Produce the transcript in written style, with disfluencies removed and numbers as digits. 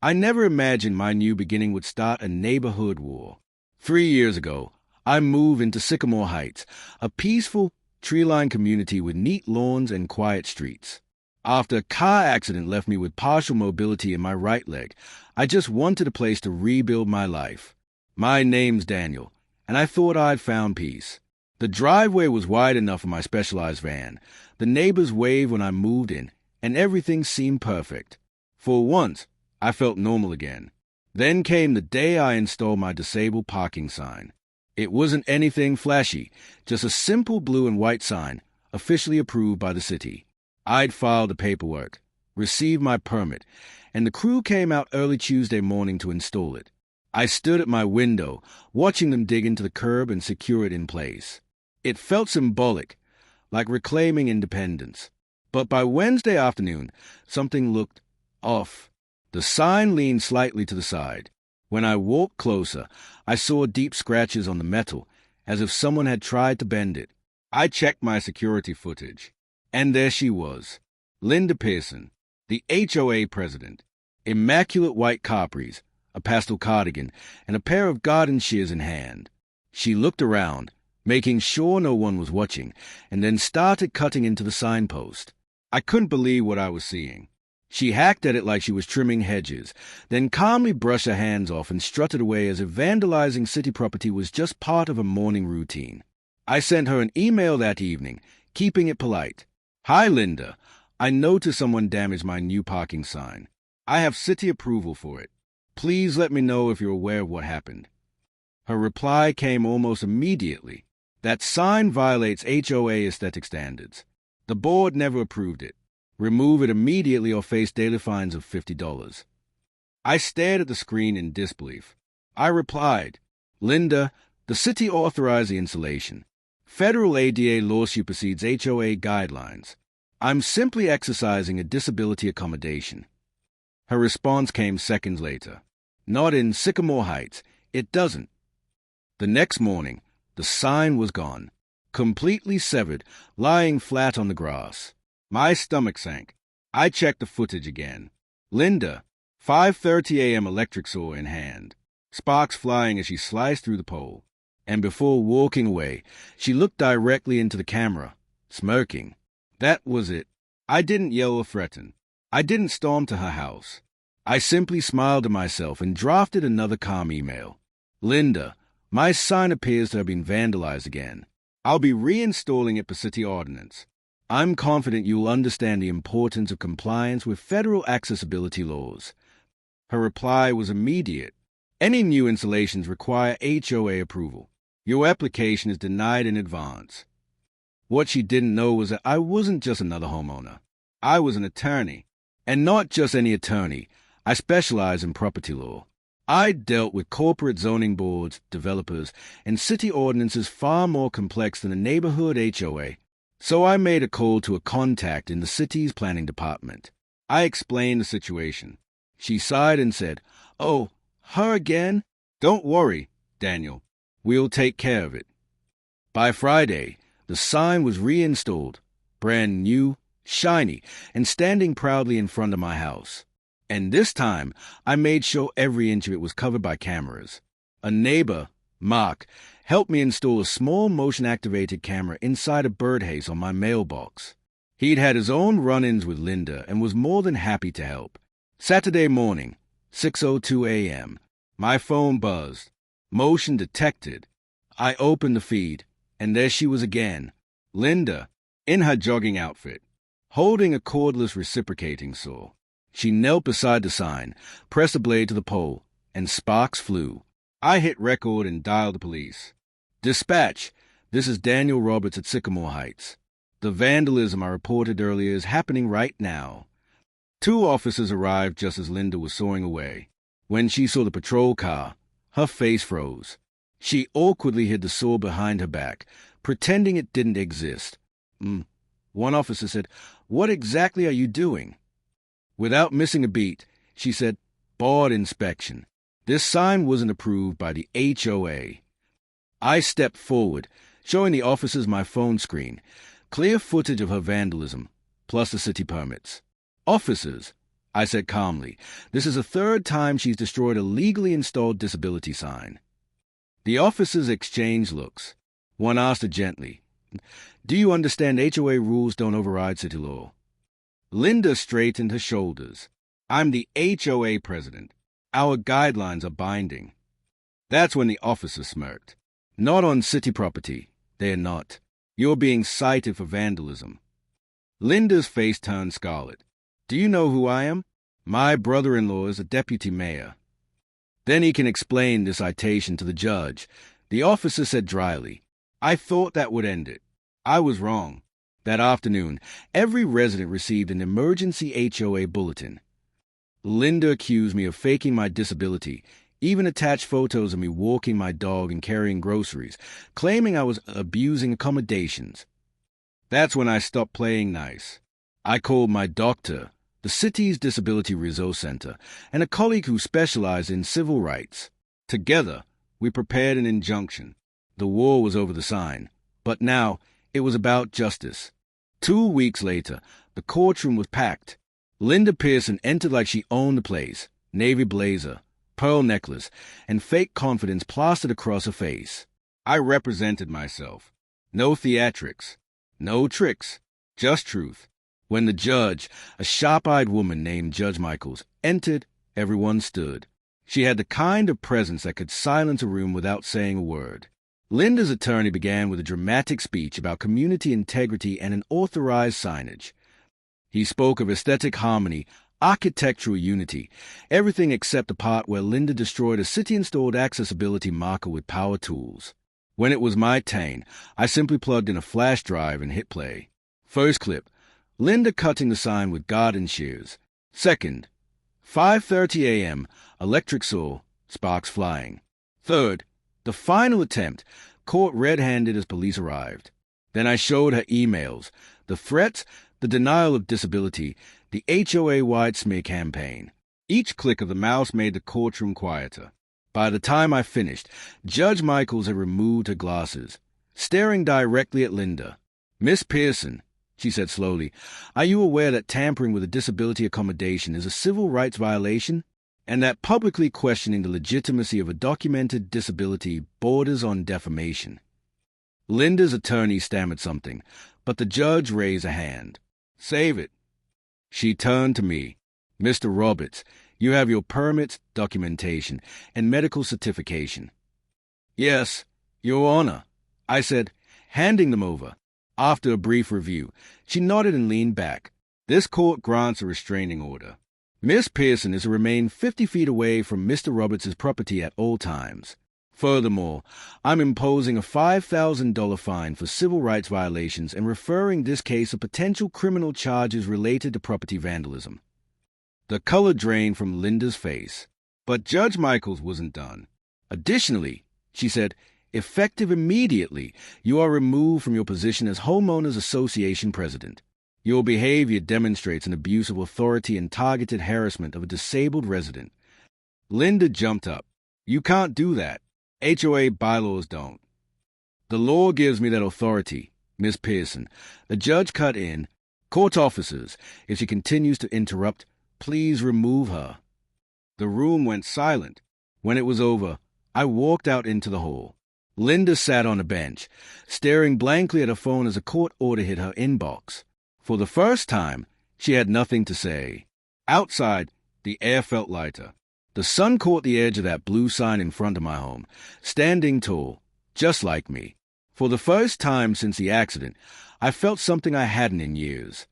I never imagined my new beginning would start a neighborhood war. 3 years ago, I moved into Sycamore Heights, a peaceful, tree-lined community with neat lawns and quiet streets. After a car accident left me with partial mobility in my right leg, I just wanted a place to rebuild my life. My name's Daniel, and I thought I'd found peace. The driveway was wide enough for my specialized van. The neighbors waved when I moved in, and everything seemed perfect. For once, I felt normal again. Then came the day I installed my disabled parking sign. It wasn't anything flashy, just a simple blue and white sign, officially approved by the city. I'd filed the paperwork, received my permit, and the crew came out early Tuesday morning to install it. I stood at my window, watching them dig into the curb and secure it in place. It felt symbolic, like reclaiming independence. But by Wednesday afternoon, something looked off. The sign leaned slightly to the side. When I walked closer, I saw deep scratches on the metal, as if someone had tried to bend it. I checked my security footage, and there she was, Linda Pearson, the HOA president, immaculate white capris, a pastel cardigan, and a pair of garden shears in hand. She looked around, making sure no one was watching, and then started cutting into the signpost. I couldn't believe what I was seeing. She hacked at it like she was trimming hedges, then calmly brushed her hands off and strutted away as if vandalizing city property was just part of her morning routine. I sent her an email that evening, keeping it polite. Hi, Linda. I noticed someone damaged my new parking sign. I have city approval for it. Please let me know if you're aware of what happened. Her reply came almost immediately. That sign violates HOA aesthetic standards. The board never approved it. Remove it immediately or face daily fines of $50. I stared at the screen in disbelief. I replied, Linda, the city authorized the installation. Federal ADA law supersedes HOA guidelines. I'm simply exercising a disability accommodation. Her response came seconds later. Not in Sycamore Heights. It doesn't. The next morning, the sign was gone, completely severed, lying flat on the grass. My stomach sank. I checked the footage again. Linda, 5:30 a.m. electric saw in hand, sparks flying as she sliced through the pole. And before walking away, she looked directly into the camera, smirking. That was it. I didn't yell or threaten. I didn't storm to her house. I simply smiled to myself and drafted another calm email. Linda, my sign appears to have been vandalized again. I'll be reinstalling it per city ordinance. I'm confident you'll understand the importance of compliance with federal accessibility laws. Her reply was immediate. Any new installations require HOA approval. Your application is denied in advance. What she didn't know was that I wasn't just another homeowner. I was an attorney. And not just any attorney. I specialize in property law. I dealt with corporate zoning boards, developers, and city ordinances far more complex than a neighborhood HOA. So I made a call to a contact in the city's planning department. I explained the situation. She sighed and said, Oh, her again? Don't worry, Daniel. We'll take care of it. By Friday, the sign was reinstalled, brand new, shiny, and standing proudly in front of my house. And this time, I made sure every inch of it was covered by cameras. A neighbor, Mark, helped me install a small motion-activated camera inside a birdhouse on my mailbox. He'd had his own run-ins with Linda and was more than happy to help. Saturday morning, 6:02 a.m., my phone buzzed. Motion detected. I opened the feed, and there she was again, Linda, in her jogging outfit, holding a cordless reciprocating saw. She knelt beside the sign, pressed a blade to the pole, and sparks flew. I hit record and dialed the police. Dispatch, this is Daniel Roberts at Sycamore Heights. The vandalism I reported earlier is happening right now. 2 officers arrived just as Linda was sawing away. When she saw the patrol car, her face froze. She awkwardly hid the saw behind her back, pretending it didn't exist. One officer said, What exactly are you doing? Without missing a beat, she said, Board inspection. This sign wasn't approved by the HOA. I stepped forward, showing the officers my phone screen, clear footage of her vandalism, plus the city permits. Officers, I said calmly. This is the third time she's destroyed a legally installed disability sign. The officers exchanged looks. One asked her gently, "Do you understand HOA rules don't override city law?" Linda straightened her shoulders. "I'm the HOA president. Our guidelines are binding." That's when the officer smirked. "Not on city property. They're not. You're being cited for vandalism." Linda's face turned scarlet. "Do you know who I am? My brother-in-law is a deputy mayor." Then he can explain the citation to the judge. The officer said dryly, "I thought that would end it. I was wrong." That afternoon, every resident received an emergency HOA bulletin. Linda accused me of faking my disability, even attached photos of me walking my dog and carrying groceries, claiming I was abusing accommodations. That's when I stopped playing nice. I called my doctor, the city's Disability Resource Center, and a colleague who specialized in civil rights. Together, we prepared an injunction. The war was over the sign, but now it was about justice. 2 weeks later, the courtroom was packed. Linda Pearson entered like she owned the place, navy blazer, pearl necklace, and fake confidence plastered across her face. I represented myself. No theatrics, no tricks, just truth. When the judge, a sharp-eyed woman named Judge Michaels, entered, everyone stood. She had the kind of presence that could silence a room without saying a word. Linda's attorney began with a dramatic speech about community integrity and an authorized signage. He spoke of aesthetic harmony, architectural unity, everything except the part where Linda destroyed a city-installed accessibility marker with power tools. When it was my turn, I simply plugged in a flash drive and hit play. First clip, Linda cutting the sign with garden shears. Second, 5:30 a.m., electric saw, sparks flying. Third, the final attempt, caught red-handed as police arrived. Then I showed her emails, the threats, the denial of disability, the HOA-wide smear campaign. Each click of the mouse made the courtroom quieter. By the time I finished, Judge Michaels had removed her glasses, staring directly at Linda. "Miss Pearson," she said slowly, "are you aware that tampering with a disability accommodation is a civil rights violation, and that publicly questioning the legitimacy of a documented disability borders on defamation?" Linda's attorney stammered something, but the judge raised a hand. "Save it." She turned to me. "Mr. Roberts, you have your permits, documentation, and medical certification." "Yes, Your Honor," I said, handing them over. After a brief review, she nodded and leaned back. "This court grants a restraining order. Miss Pearson is to remain 50 feet away from Mr. Roberts' property at all times. Furthermore, I'm imposing a $5,000 fine for civil rights violations and referring this case of potential criminal charges related to property vandalism." The color drained from Linda's face. But Judge Michaels wasn't done. "Additionally," she said, "effective immediately, you are removed from your position as Homeowners Association president. Your behavior demonstrates an abuse of authority and targeted harassment of a disabled resident." Linda jumped up. "You can't do that. HOA bylaws don't." "The law gives me that authority, Miss Pearson." The judge cut in. "Court officers, if she continues to interrupt, please remove her." The room went silent. When it was over, I walked out into the hall. Linda sat on a bench, staring blankly at her phone as a court order hit her inbox. For the first time, she had nothing to say. Outside, the air felt lighter. The sun caught the edge of that blue sign in front of my home, standing tall, just like me. For the first time since the accident, I felt something I hadn't in years.